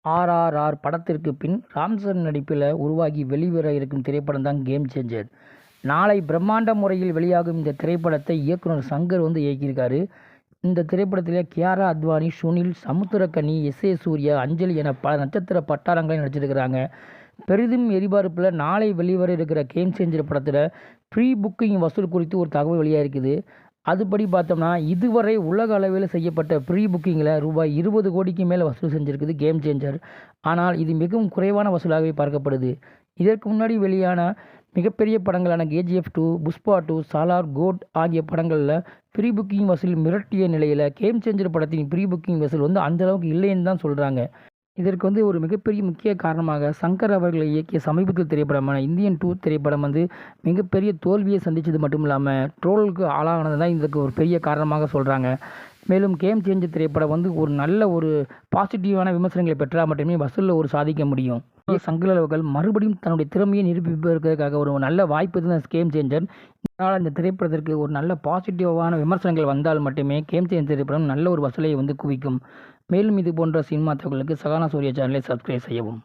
RRR படத்திற்கு பின் ராம் சரண் நடிப்பில் உருவாகி வெளிவர இருக்கும் திரைப்படம் தான் கேம் சேஞ்சர். நாளை பிரம்மாண்ட முறையில் வெளியாகும் இந்த திரைப்படத்தை இயக்குனர் சங்கர் இயக்கியிருக்காரு. இந்த திரைப்படத்தில் கியாரா அத்வானி, சுனில், சமுத்திரக்கனி, S.A. சூர்யா, அஞ்சலி என பல நட்சத்திர பட்டாளங்களையும் நடிச்சிருக்கிறாங்க. பெரிதும் எதிர்பார்ப்பில் நாளை வெளிவர இருக்கிற கேம் சேஞ்சர் படத்தில் ப்ரீ புக்கிங் வசூல் குறித்து ஒரு தகவல் வெளியாகிருக்குது. அதுபடி பார்த்தோம்னா இதுவரை உலக அளவில் செய்யப்பட்ட ப்ரீ புக்கிங்கில் ரூபாய் 20 கோடிக்கு மேலே வசூல் செஞ்சுருக்குது கேம் சேஞ்சர். ஆனால் இது மிகவும் குறைவான வசூலாகவே பார்க்கப்படுது. இதற்கு முன்னாடி வெளியான மிகப்பெரிய படங்களான KGF 2, புஷ்பா 2, சாலார், கோட் ஆகிய படங்களில் ப்ரீ புக்கிங் வசூல் மிரட்டிய நிலையில் கேம் சேஞ்சர் படத்தின் ப்ரீ புக்கிங் வசூல் அந்தளவுக்கு இல்லைன்னு தான் சொல்கிறாங்க. இதற்கு ஒரு மிகப்பெரிய முக்கிய காரணமாக சங்கர் அவர்கள் இயக்கிய சமீபத்தில் திரைப்படமான இந்தியன் 2 திரைப்படம் மிகப்பெரிய தோல்வியை சந்தித்தது மட்டும் இல்லாமல் ட்ரோலுக்கு ஆளானது தான் இதற்கு ஒரு பெரிய காரணமாக சொல்கிறாங்க. மேலும் கேம் சேஞ்சர் திரைப்படம் ஒரு நல்ல பாசிட்டிவான விமர்சனங்களை பெற்றால் மட்டுமே வசூலில் சாதிக்க முடியும். சங்கர் அவர்கள் மறுபடியும் தன்னுடைய திறமையை நிரூபிப்பதற்காக ஒரு நல்ல வாய்ப்பு தான் கேம் சேஞ்சர். இதனால் இந்த திரைப்படத்திற்கு ஒரு நல்ல பாசிட்டிவான விமர்சனங்கள் வந்தால் மட்டுமே கேம் சேஞ்சர் திரைப்படம் நல்ல வசூலை குவிக்கும். மேலும் இது போன்ற சினிமா தகவலுக்கு சகானா சூர்யா சேனலை சப்ஸ்கிரைப் செய்யவும்.